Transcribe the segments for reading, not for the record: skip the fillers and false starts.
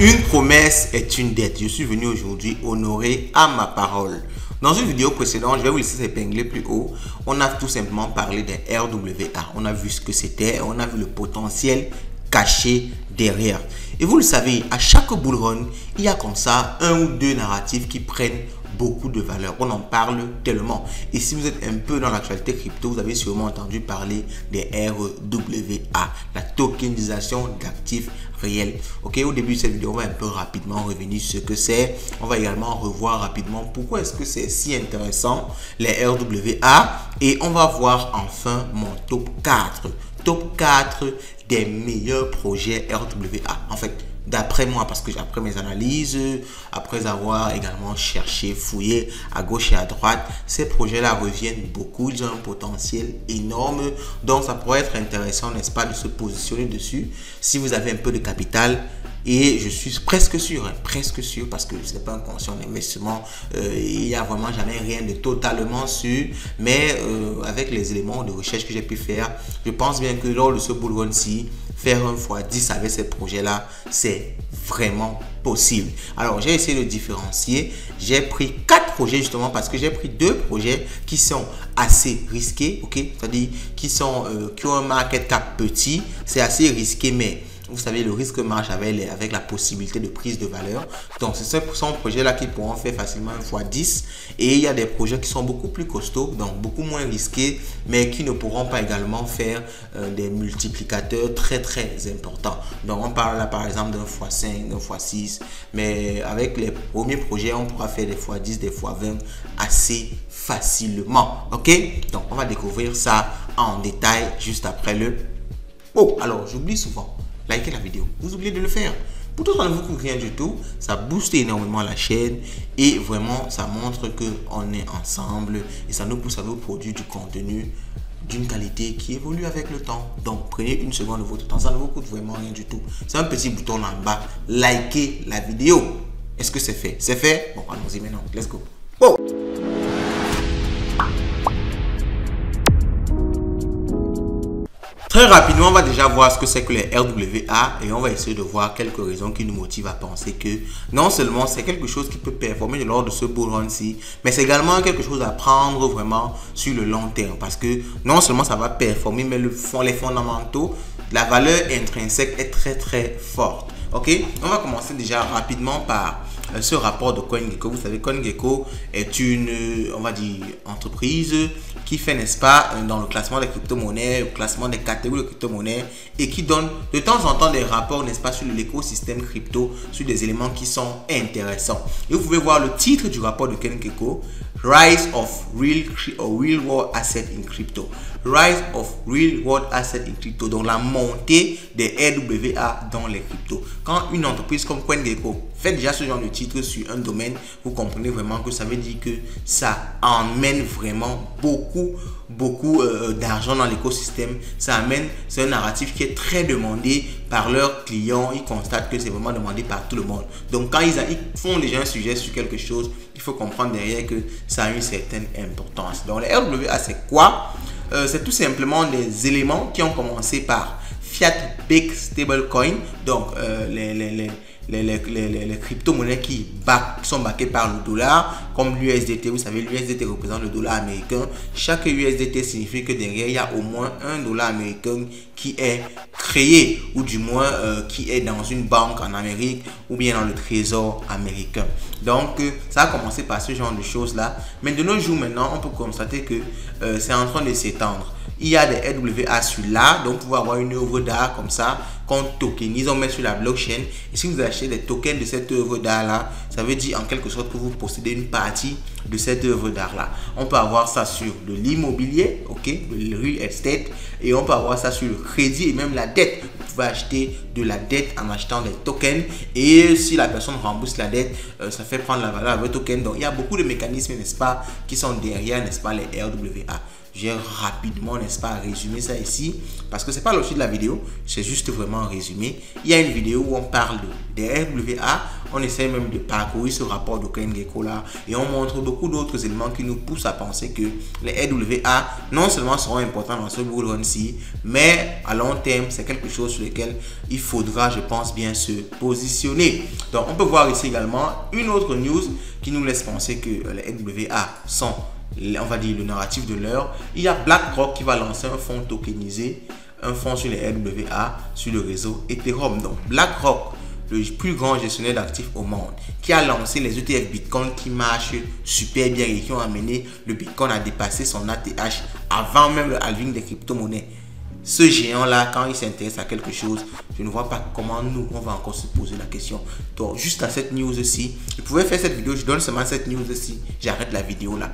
Une promesse est une dette. Je suis venu aujourd'hui honorer à ma parole. Dans une vidéo précédente, je vais vous laisser épingler plus haut. On a tout simplement parlé des RWA. On a vu ce que c'était. On a vu le potentiel caché derrière. Et vous le savez, à chaque bull run, il y a comme ça un ou deux narratifs qui prennent beaucoup de valeur. On en parle tellement. Et si vous êtes un peu dans l'actualité crypto, vous avez sûrement entendu parler des RWA, la tokenisation d'actifs réels. Ok, au début de cette vidéo, on va un peu rapidement revenir sur ce que c'est. On va également revoir rapidement pourquoi est-ce que c'est si intéressant, les RWA. Et on va voir enfin mon top 4. Top 4 des meilleurs projets RWA. En fait, d'après moi, parce que après mes analyses, après avoir également cherché, fouillé à gauche et à droite, ces projets-là reviennent beaucoup, ils ont un potentiel énorme, donc ça pourrait être intéressant, n'est-ce pas, de se positionner dessus si vous avez un peu de capital. Et je suis presque sûr, parce que ce n'est pas un conscient d'investissement, il n'y a vraiment jamais rien de totalement sûr, mais avec les éléments de recherche que j'ai pu faire, je pense bien que lors de ce bull run-ci, faire un x10 avec ces projets-là, c'est vraiment possible. Alors, j'ai essayé de différencier. J'ai pris 4 projets justement parce que j'ai pris 2 projets qui sont assez risqués, ok? C'est-à-dire qui ont un market cap petit. C'est assez risqué, mais vous savez, le risque marche avec la possibilité de prise de valeur. Donc, c'est ce projet-là qui pourront faire facilement un x10. Et il y a des projets qui sont beaucoup plus costauds, donc beaucoup moins risqués, mais qui ne pourront pas également faire des multiplicateurs très importants. Donc, on parle là par exemple d'un x5, d'un x6. Mais avec les premiers projets, on pourra faire des x10, des x20 assez facilement. Ok? Donc, on va découvrir ça en détail juste après le... Oh, alors, j'oublie souvent. Likez la vidéo, vous oubliez de le faire. Pourtant, ça ne vous coûte rien du tout. Ça booste énormément la chaîne et vraiment, ça montre qu'on est ensemble et ça nous pousse à vous produire du contenu d'une qualité qui évolue avec le temps. Donc, prenez une seconde de votre temps. Ça ne vous coûte vraiment rien du tout. C'est un petit bouton là en bas. Likez la vidéo. Est-ce que c'est fait? C'est fait? Bon, allons-y maintenant. Let's go. Oh! Très rapidement, on va déjà voir ce que c'est que les RWA et on va essayer de voir quelques raisons qui nous motivent à penser que non seulement c'est quelque chose qui peut performer lors de ce bull run-ci, mais c'est également quelque chose à prendre vraiment sur le long terme parce que non seulement ça va performer, mais les fondamentaux, la valeur intrinsèque est très forte. Ok, on va commencer déjà rapidement par ce rapport de CoinGecko. Vous savez, CoinGecko est une, on va dire, entreprise qui fait, n'est-ce pas, dans le classement des crypto-monnaies, le classement des catégories de crypto-monnaies et qui donne de temps en temps des rapports, n'est-ce pas, sur l'écosystème crypto, sur des éléments qui sont intéressants. Et vous pouvez voir le titre du rapport de CoinGecko, Rise of Real World Asset in Crypto. Rise of Real World Asset in Crypto, donc la montée des RWA dans les cryptos. Quand une entreprise comme CoinGecko fait déjà ce genre de titre sur un domaine, vous comprenez vraiment que ça veut dire que ça emmène vraiment beaucoup d'argent dans l'écosystème. Ça amène, c'est un narratif qui est très demandé par leurs clients. Ils constatent que c'est vraiment demandé par tout le monde. Donc quand ils font déjà un sujet sur quelque chose, il faut comprendre derrière que ça a une certaine importance. Donc les RWA, c'est quoi? C'est tout simplement des éléments qui ont commencé par Fiat Based Stablecoin, donc les crypto-monnaies qui sont backées par le dollar, comme l'USDT. Vous savez, l'USDT représente le dollar américain. Chaque USDT signifie que derrière, il y a au moins un dollar américain qui est créé, ou du moins qui est dans une banque en Amérique ou bien dans le trésor américain. Donc, ça a commencé par ce genre de choses-là. Mais de nos jours, maintenant, on peut constater que c'est en train de s'étendre. Il y a des RWA sur l'art, donc vous pouvez avoir une œuvre d'art comme ça qu'on tokenise, on met sur la blockchain. Et si vous achetez des tokens de cette œuvre d'art là, ça veut dire en quelque sorte que vous possédez une partie de cette œuvre d'art là. On peut avoir ça sur de l'immobilier, ok, le real estate, et on peut avoir ça sur le crédit et même la dette. Vous pouvez acheter de la dette en achetant des tokens, et si la personne rembourse la dette, ça fait prendre la valeur à votre token. Donc il y a beaucoup de mécanismes, n'est-ce pas, qui sont derrière, n'est-ce pas, les RWA. j'ai rapidement, n'est-ce pas, résumé ça ici, parce que c'est pas l'objet de la vidéo, c'est juste vraiment un résumé. Il y a une vidéo où on parle des RWA, on essaie même de parcourir ce rapport de CoinGecko là, et on montre beaucoup d'autres éléments qui nous poussent à penser que les RWA non seulement seront importants dans ce bull run-ci, mais à long terme, c'est quelque chose sur lequel il faudra, je pense, bien se positionner. Donc, on peut voir ici également une autre news qui nous laisse penser que les RWA sont, on va dire, le narratif de l'heure. Il y a BlackRock qui va lancer un fonds tokenisé, un fonds sur les RWA sur le réseau Ethereum. Donc, BlackRock, le plus grand gestionnaire d'actifs au monde, qui a lancé les ETF Bitcoin qui marchent super bien et qui ont amené le Bitcoin à dépasser son ATH avant même le halving des crypto-monnaies. Ce géant-là, quand il s'intéresse à quelque chose, je ne vois pas comment nous, on va encore se poser la question. Donc, juste à cette news-ci, je pouvais faire cette vidéo, je donne seulement cette news-ci, j'arrête la vidéo là.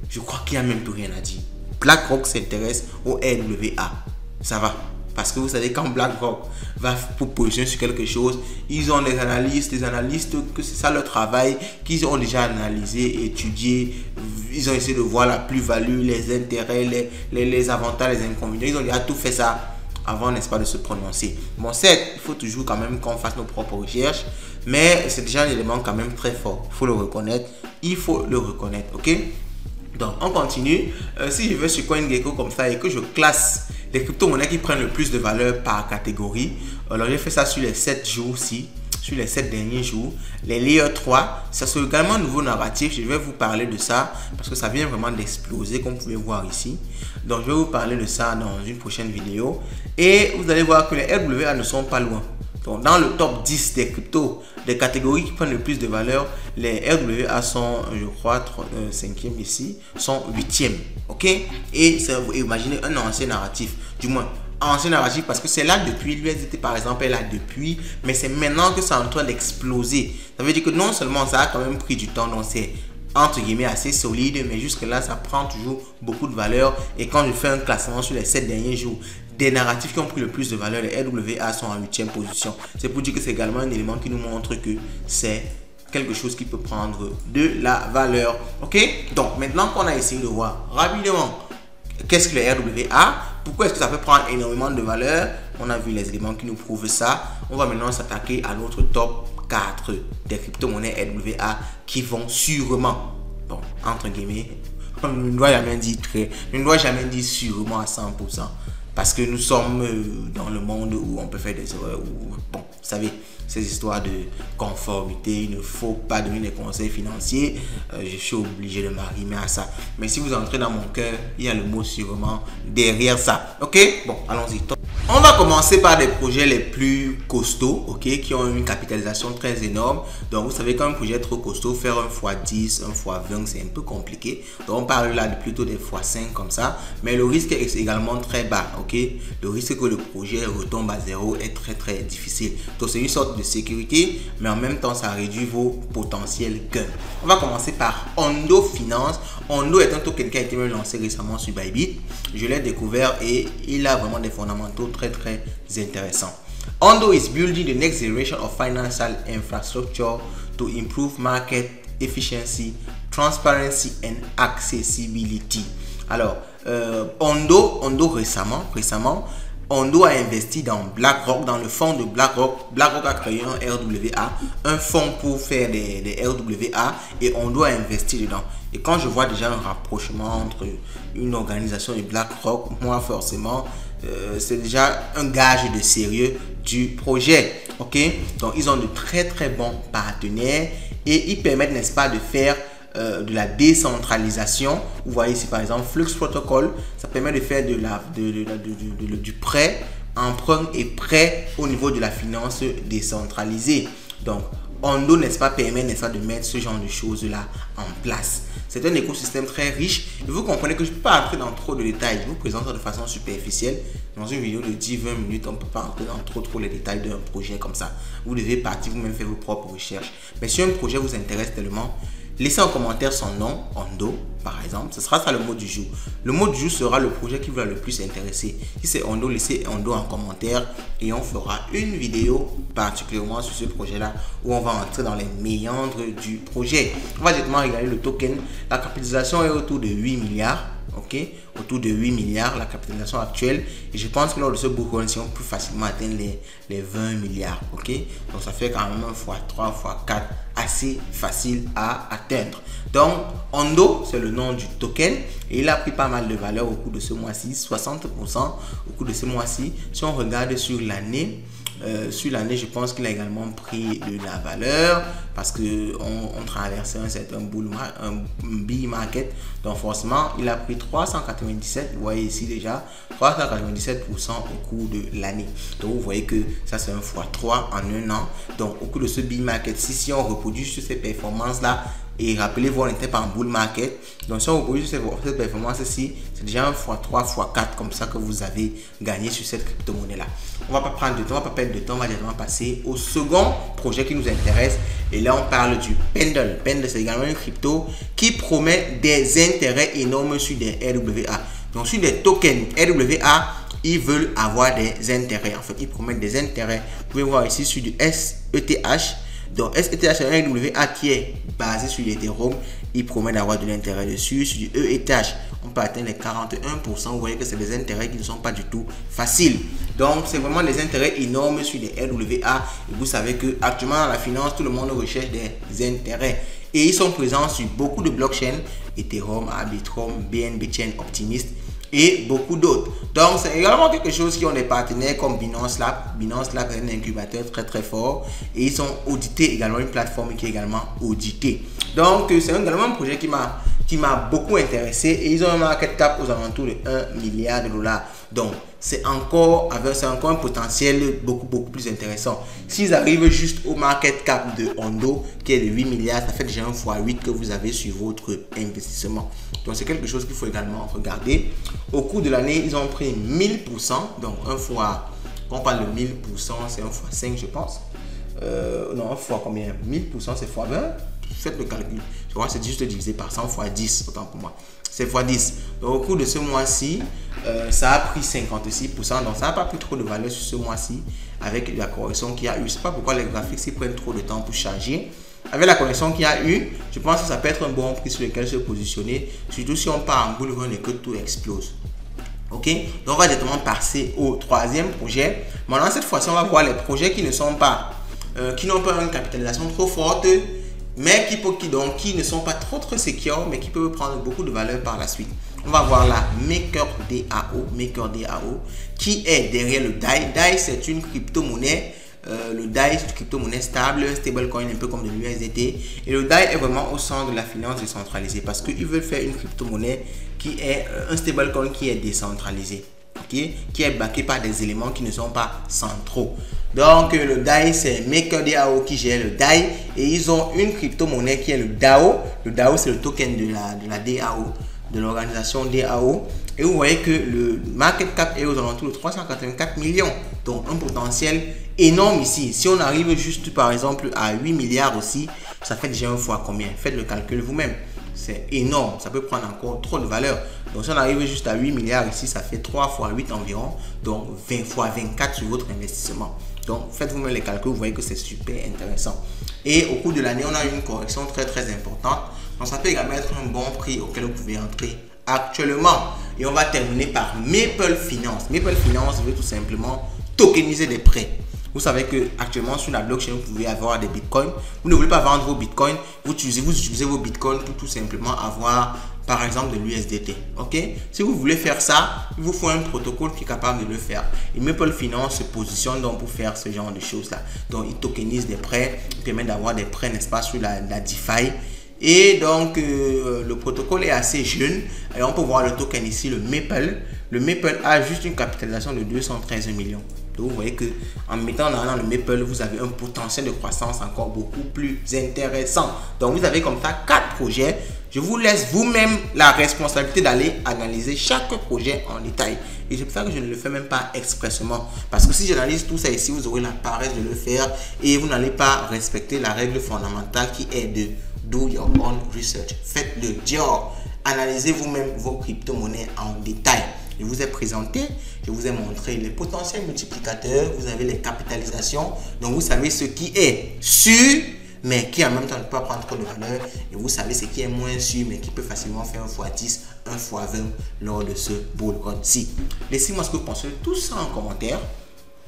Je crois qu'il n'y a même plus rien à dire. BlackRock s'intéresse au RWA. Ça va. Parce que vous savez, quand BlackRock va positionner sur quelque chose, ils ont des analystes que c'est ça leur travail, qu'ils ont déjà analysé, étudié, ils ont essayé de voir la plus-value, les intérêts, les avantages, les inconvénients. Ils ont déjà tout fait ça avant, n'est-ce pas, de se prononcer. Bon, certes, il faut toujours quand même qu'on fasse nos propres recherches, mais c'est déjà un élément quand même très fort. Il faut le reconnaître, ok? Donc, on continue. Si je vais sur CoinGecko comme ça et que je classe les crypto-monnaies qui prennent le plus de valeur par catégorie, alors j'ai fait ça sur les 7 jours-ci, sur les 7 derniers jours. Les Layer 3, ça c'est également un nouveau narratif. Je vais vous parler de ça parce que ça vient vraiment d'exploser, comme vous pouvez voir ici. Donc, je vais vous parler de ça dans une prochaine vidéo. Et vous allez voir que les RWA ne sont pas loin. Donc, dans le top 10 des cryptos, des catégories qui prennent le plus de valeur, les RWA sont, je crois, 5e ici, sont 8e. Ok? Et vous imaginez un ancien narratif, du moins ancien narratif, parce que c'est là depuis, l'USDT par exemple est là depuis, mais c'est maintenant que c'est en train d'exploser. Ça veut dire que non seulement ça a quand même pris du temps, donc c'est entre guillemets assez solide, mais jusque là ça prend toujours beaucoup de valeur. Et quand je fais un classement sur les 7 derniers jours des narratifs qui ont pris le plus de valeur, les RWA sont en 8e position. C'est pour dire que c'est également un élément qui nous montre que c'est quelque chose qui peut prendre de la valeur. Ok? Donc maintenant qu'on a essayé de voir rapidement qu'est-ce que les RWA, pourquoi est-ce que ça peut prendre énormément de valeur, on a vu les éléments qui nous prouvent ça. On va maintenant s'attaquer à notre top 4 des crypto-monnaies RWA qui vont sûrement, bon, entre guillemets, on ne doit jamais dire très, on ne doit jamais dire sûrement à 100%. Parce que nous sommes dans le monde où on peut faire des erreurs. Bon, vous savez, ces histoires de conformité, il ne faut pas donner des conseils financiers. Je suis obligé de m'arrimer à ça. Mais si vous entrez dans mon cœur, il y a le mot sûrement derrière ça. Ok? Bon, allons-y. On va commencer par des projets les plus costauds, ok, qui ont une capitalisation très énorme. Donc, vous savez, quand un projet est trop costaud, faire un x10, un x20, c'est un peu compliqué. Donc, on parle là plutôt des x5 comme ça. Mais le risque est également très bas, ok. Le risque que le projet retombe à zéro est très difficile. Donc, c'est une sorte de sécurité, mais en même temps, ça réduit vos potentiels gains. On va commencer par Ondo Finance. Ondo est un token qui a été lancé récemment sur Bybit. Je l'ai découvert et il a vraiment des fondamentaux très intéressants. Ondo is building the next generation of financial infrastructure to improve market efficiency, transparency and accessibility. Alors, Ondo récemment, Ondo a investi dans BlackRock, dans le fonds de BlackRock. BlackRock a créé un RWA, un fonds pour faire des RWA, et Ondo a investi dedans. Et quand je vois déjà un rapprochement entre une organisation et BlackRock, moi forcément, c'est déjà un gage de sérieux du projet. Ok, donc ils ont de très bons partenaires et ils permettent, n'est-ce pas, de faire de la décentralisation. Vous voyez ici par exemple Flux Protocol, ça permet de faire du prêt, emprunt et prêt au niveau de la finance décentralisée. Donc Ondo, n'est-ce pas, permet, n'est-ce pas, de mettre ce genre de choses là en place. C'est un écosystème très riche et vous comprenez que je ne peux pas entrer dans trop de détails. Je vous présente de façon superficielle. Dans une vidéo de 10-20 minutes, on ne peut pas entrer dans trop les détails d'un projet comme ça. Vous devez partir vous-même faire vos propres recherches. Mais si un projet vous intéresse tellement, laissez en commentaire son nom, Ondo, par exemple. Ce sera ça le mot du jour. Le mot du jour sera le projet qui vous a le plus intéressé. Si c'est Ondo, laissez Ondo en commentaire et on fera une vidéo particulièrement sur ce projet-là où on va entrer dans les méandres du projet. On va directement regarder le token. La capitalisation est autour de 8 milliards. ok, autour de 8 milliards la capitalisation actuelle, et je pense que lors de ce bullrun si on peut facilement atteindre les 20 milliards, ok, donc ça fait quand même un x3 x4 assez facile à atteindre. Donc Ondo, c'est le nom du token, et il a pris pas mal de valeur au cours de ce mois-ci, 60% au cours de ce mois-ci. Si on regarde sur l'année, je pense qu'il a également pris de la valeur parce que on traversait un certain bull market, donc forcément il a pris 397, vous voyez ici déjà 397% au cours de l'année. Donc vous voyez que ça c'est un x3 en un an. Donc au cours de ce bull market, si on reproduit sur ces performances là, et rappelez-vous, on n'était pas en bull market. Donc, si on reproduit cette performance-ci, c'est déjà un x3, x4 comme ça que vous avez gagné sur cette crypto-monnaie-là. On ne va pas prendre de temps, on ne va pas perdre de temps, on va directement passer au second projet qui nous intéresse. Et là, on parle du Pendle. Pendle, c'est également une crypto qui promet des intérêts énormes sur des RWA. Donc, sur des tokens RWA, ils veulent avoir des intérêts. En fait, ils promettent des intérêts. Vous pouvez voir ici sur du SETH. Donc SETH c'est un RWA qui est basé sur l'Ethereum, il promet d'avoir de l'intérêt dessus. Sur du ETH, on peut atteindre les 41%. Vous voyez que c'est des intérêts qui ne sont pas du tout faciles. Donc c'est vraiment des intérêts énormes sur les RWA. Et vous savez que actuellement dans la finance, tout le monde recherche des intérêts. Et ils sont présents sur beaucoup de blockchains, Ethereum, Arbitrum, BNB Chain, Optimist et beaucoup d'autres. Donc c'est également quelque chose qui ont des partenaires comme Binance Lab. Binance Lab est un incubateur très fort et ils sont audités également, une plateforme qui est également auditée. Donc c'est également un projet qui m'a beaucoup intéressé et ils ont un market cap aux alentours de 1 milliard de dollars. Donc c'est encore un potentiel beaucoup plus intéressant. S'ils arrivent juste au market cap de Ondo qui est de 8 milliards, ça fait déjà un x8 que vous avez sur votre investissement. Donc c'est quelque chose qu'il faut également regarder. Au cours de l'année, ils ont pris 1000%. Donc un fois, quand on parle de 1000%, c'est un x5 je pense. Non, un fois combien? 1000% c'est x20. Faites le calcul. Je crois que c'est juste divisé par 100 x 10, autant pour moi. C'est x 10. Donc au cours de ce mois-ci, ça a pris 56%. Donc ça n'a pas pris trop de valeur sur ce mois-ci avec la correction qu'il y a eu. Je ne sais pas pourquoi les graphiques s'ils prennent trop de temps pour charger. Avec la correction qu'il y a eu, je pense que ça peut être un bon prix sur lequel se positionner. Surtout si on part en bull run et que tout explose. Ok, donc on va directement passer au troisième projet. Maintenant, cette fois-ci, on va voir les projets qui ne sont pas, qui n'ont pas une capitalisation trop forte, mais qui ne sont pas trop secure, mais qui peuvent prendre beaucoup de valeur par la suite. On va voir la MakerDAO, qui est derrière le DAI. DAI, c'est une crypto-monnaie. Le DAI, c'est une crypto-monnaie stable, un stablecoin un peu comme de l'USDT. Et le DAI est vraiment au centre de la finance décentralisée parce qu'ils veulent faire une crypto-monnaie qui est un stablecoin qui est décentralisé. Okay, qui est backé par des éléments qui ne sont pas centraux. Donc le DAI, c'est MakerDAO qui gère le DAI et ils ont une crypto-monnaie qui est le DAO. Le DAO, c'est le token de la DAO, de l'organisation DAO. Et vous voyez que le market cap est aux alentours de 384 millions. Donc un potentiel énorme ici. Si on arrive juste par exemple à 8 milliards aussi, ça fait déjà un fois combien? Faites le calcul vous-même. C'est énorme, ça peut prendre encore trop de valeur. Donc si on arrive juste à 8 milliards ici, ça fait 3 x 8 environ, donc 20 x 24 sur votre investissement. Donc faites vous-même les calculs, vous voyez que c'est super intéressant. Et au cours de l'année, on a eu une correction très importante. Donc ça peut également être un bon prix auquel vous pouvez entrer actuellement. Et on va terminer par Maple Finance. Maple Finance veut tout simplement tokeniser des prêts. Vous savez que actuellement sur la blockchain, vous pouvez avoir des bitcoins. Vous ne voulez pas vendre vos bitcoins, vous utilisez vos bitcoins pour tout simplement avoir par exemple de l'USDT. Ok, si vous voulez faire ça, il vous faut un protocole qui est capable de le faire. Et Maple Finance se positionne donc pour faire ce genre de choses là. Donc il tokenise des prêts, il permet d'avoir des prêts, n'est-ce pas, sur la DeFi. Et donc le protocole est assez jeune. Et on peut voir le token ici, le Maple. Le Maple a juste une capitalisation de 213 millions. Donc vous voyez que en mettant dans le Maple, vous avez un potentiel de croissance encore beaucoup plus intéressant. Donc vous avez comme ça 4 projets. Je vous laisse vous-même la responsabilité d'aller analyser chaque projet en détail. Et c'est pour ça que je ne le fais même pas expressément. Parce que si j'analyse tout ça ici, vous aurez la paresse de le faire et vous n'allez pas respecter la règle fondamentale qui est de do your own research. Faites-le. Analysez vous-même vos crypto-monnaies en détail. Je vous ai présenté, je vous ai montré les potentiels multiplicateurs, vous avez les capitalisations, donc vous savez ce qui est sûr, mais qui en même temps ne peut pas prendre trop de valeur. Et vous savez ce qui est moins sûr, mais qui peut facilement faire 1 x 10, 1 x 20 lors de ce bull run-ci. Laissez-moi ce que vous pensez de tout ça en commentaire.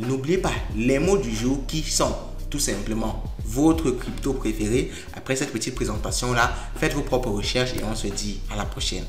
N'oubliez pas les mots du jour qui sont tout simplement votre crypto préféré. Après cette petite présentation là, faites vos propres recherches et on se dit à la prochaine.